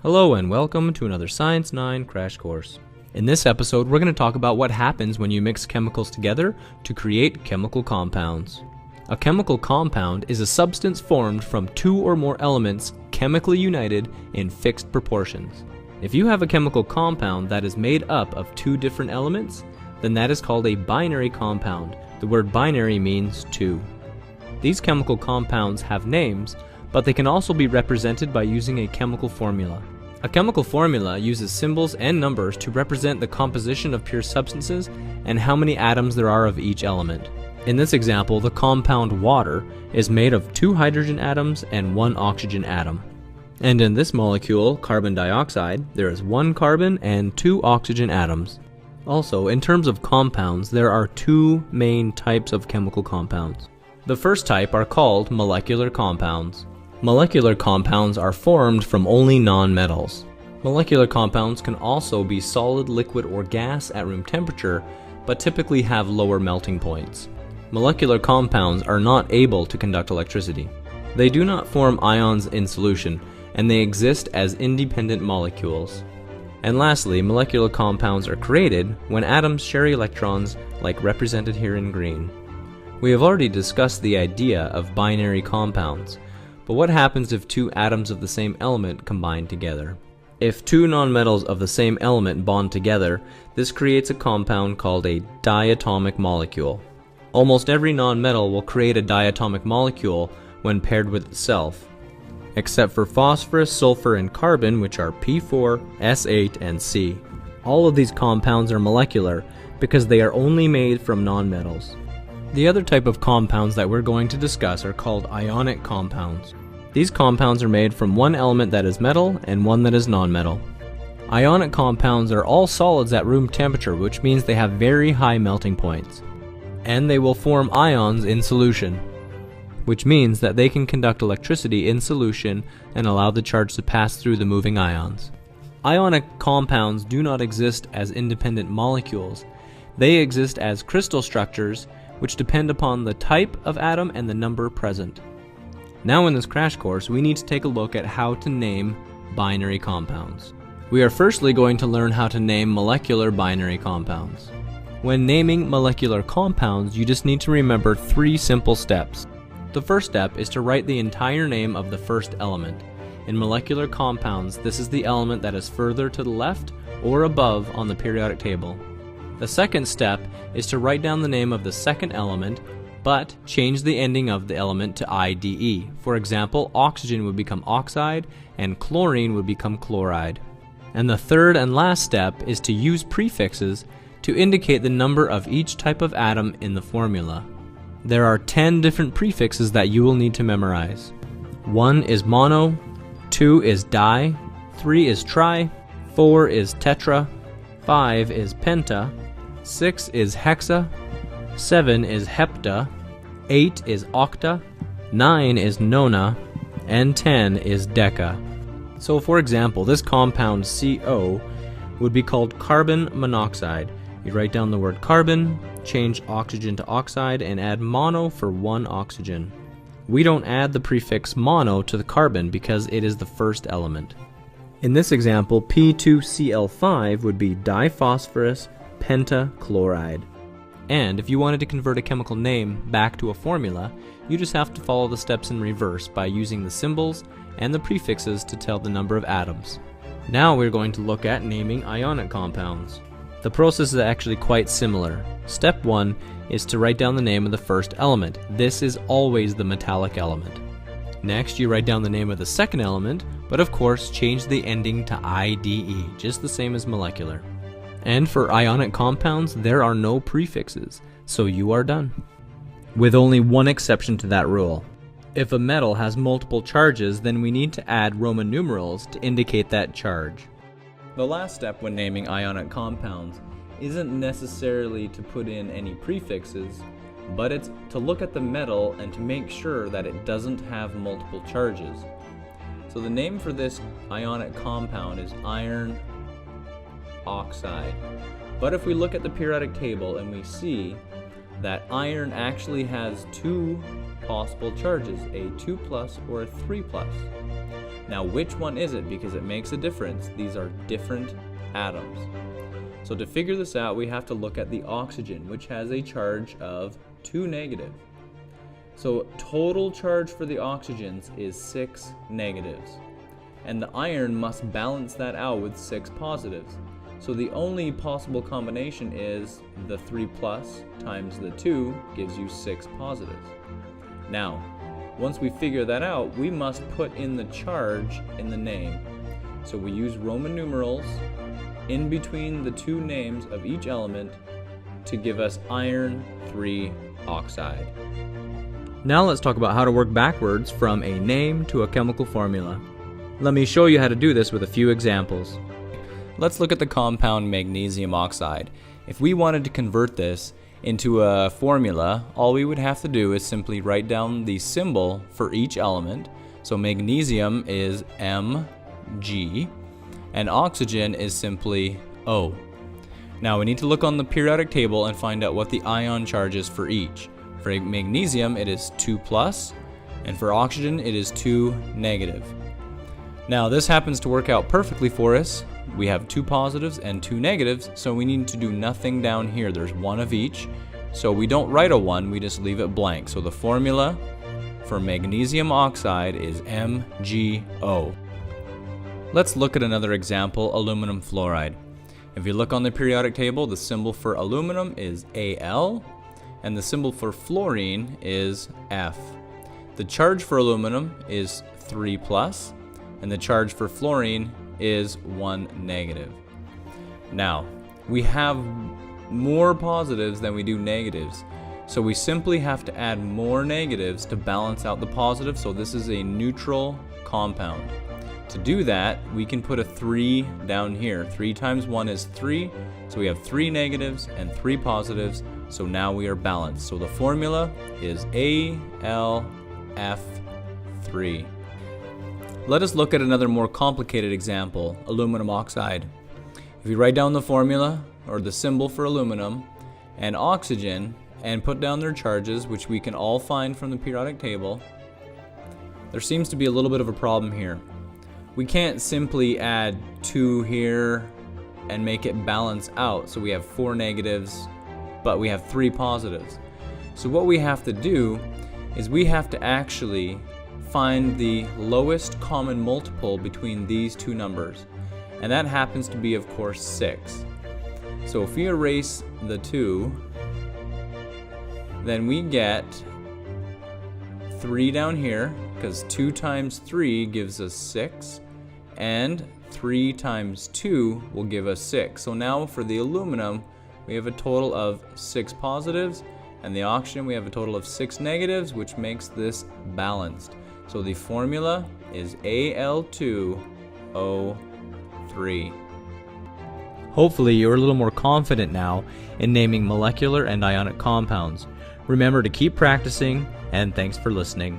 Hello and welcome to another Science 9 crash course. In this episode, we're going to talk about what happens when you mix chemicals together to create chemical compounds. A chemical compound is a substance formed from two or more elements chemically united in fixed proportions. If you have a chemical compound that is made up of two different elements, then that is called a binary compound. The word binary means two. These chemical compounds have names, but they can also be represented by using a chemical formula. A chemical formula uses symbols and numbers to represent the composition of pure substances and how many atoms there are of each element. In this example, the compound water is made of 2 hydrogen atoms and 1 oxygen atom. And in this molecule, carbon dioxide, there is 1 carbon and 2 oxygen atoms. Also, in terms of compounds, there are 2 main types of chemical compounds. The first type are called molecular compounds. Molecular compounds are formed from only nonmetals. Molecular compounds can also be solid, liquid, or gas at room temperature, but typically have lower melting points. Molecular compounds are not able to conduct electricity. They do not form ions in solution, and they exist as independent molecules. And lastly, molecular compounds are created when atoms share electrons, like represented here in green. We have already discussed the idea of binary compounds. But what happens if 2 atoms of the same element combine together? If 2 nonmetals of the same element bond together, this creates a compound called a diatomic molecule. Almost every nonmetal will create a diatomic molecule when paired with itself, except for phosphorus, sulfur, and carbon, which are P4, S8, and C. All of these compounds are molecular because they are only made from nonmetals. The other type of compounds that we're going to discuss are called ionic compounds. These compounds are made from one element that is metal and one that is nonmetal. Ionic compounds are all solids at room temperature, which means they have very high melting points. And they will form ions in solution, which means that they can conduct electricity in solution and allow the charge to pass through the moving ions. Ionic compounds do not exist as independent molecules. They exist as crystal structures which depend upon the type of atom and the number present. Now in this crash course, we need to take a look at how to name binary compounds. We are firstly going to learn how to name molecular binary compounds. When naming molecular compounds, you just need to remember 3 simple steps. The first step is to write the entire name of the first element. In molecular compounds, this is the element that is further to the left or above on the periodic table. The second step is to write down the name of the second element, but change the ending of the element to IDE. For example, oxygen would become oxide and chlorine would become chloride. And the third and last step is to use prefixes to indicate the number of each type of atom in the formula. There are 10 different prefixes that you will need to memorize. 1 is mono, 2 is di, 3 is tri, 4 is tetra, 5 is penta, 6 is hexa, 7 is hepta, 8 is octa, 9 is nona, and 10 is deca. So for example, this compound CO would be called carbon monoxide. You write down the word carbon, change oxygen to oxide, and add mono for 1 oxygen. We don't add the prefix mono to the carbon because it is the first element. In this example, P2Cl5 would be diphosphorus pentachloride. And if you wanted to convert a chemical name back to a formula, you just have to follow the steps in reverse by using the symbols and the prefixes to tell the number of atoms. Now we're going to look at naming ionic compounds. The process is actually quite similar. Step 1 is to write down the name of the first element. This is always the metallic element. Next, you write down the name of the second element, but of course change the ending to IDE, just the same as molecular. And for ionic compounds, there are no prefixes, so you are done. With only one exception to that rule. If a metal has multiple charges, then we need to add Roman numerals to indicate that charge. The last step when naming ionic compounds isn't necessarily to put in any prefixes, but it's to look at the metal and to make sure that it doesn't have multiple charges. So the name for this ionic compound is iron oxide. But if we look at the periodic table and we see that iron actually has 2 possible charges, a 2+ or a 3+. Now which one is it? Because it makes a difference. These are different atoms. So to figure this out, we have to look at the oxygen, which has a charge of 2 negative. So total charge for the oxygens is 6 negatives. And the iron must balance that out with 6 positives. So the only possible combination is the 3 plus times the 2 gives you 6 positives. Now, once we figure that out, we must put in the charge in the name. So we use Roman numerals in between the 2 names of each element to give us iron 3 oxide. Now let's talk about how to work backwards from a name to a chemical formula. Let me show you how to do this with a few examples. Let's look at the compound magnesium oxide. If we wanted to convert this into a formula, all we would have to do is simply write down the symbol for each element. So magnesium is Mg, and oxygen is simply O. Now we need to look on the periodic table and find out what the ion charge is for each. For magnesium it is 2 plus, and for oxygen it is 2 negative. Now this happens to work out perfectly for us. We have 2 positives and 2 negatives, so we need to do nothing down here. There's 1 of each. So we don't write a 1, we just leave it blank. So the formula for magnesium oxide is MgO. Let's look at another example, aluminum fluoride. If you look on the periodic table, the symbol for aluminum is Al, and the symbol for fluorine is F. The charge for aluminum is 3 plus, and the charge for fluorine is 1 negative. Now, we have more positives than we do negatives, so we simply have to add more negatives to balance out the positive, so this is a neutral compound. To do that, we can put a 3 down here. 3 times 1 is 3, so we have 3 negatives and 3 positives, so now we are balanced. So the formula is AlF3. Let us look at another more complicated example, aluminum oxide. If you write down the formula, or the symbol for aluminum, and oxygen, and put down their charges, which we can all find from the periodic table, there seems to be a little bit of a problem here. We can't simply add 2 here and make it balance out, so we have 4 negatives, but we have 3 positives. So what we have to do is we have to actually find the lowest common multiple between these 2 numbers, and that happens to be, of course, 6. So if we erase the 2, then we get 3 down here, because 2 times 3 gives us 6, and 3 times 2 will give us 6. So now for the aluminum, we have a total of 6 positives, and the oxygen we have a total of 6 negatives, which makes this balanced. So the formula is Al2O3. Hopefully you're a little more confident now in naming molecular and ionic compounds. Remember to keep practicing, and thanks for listening.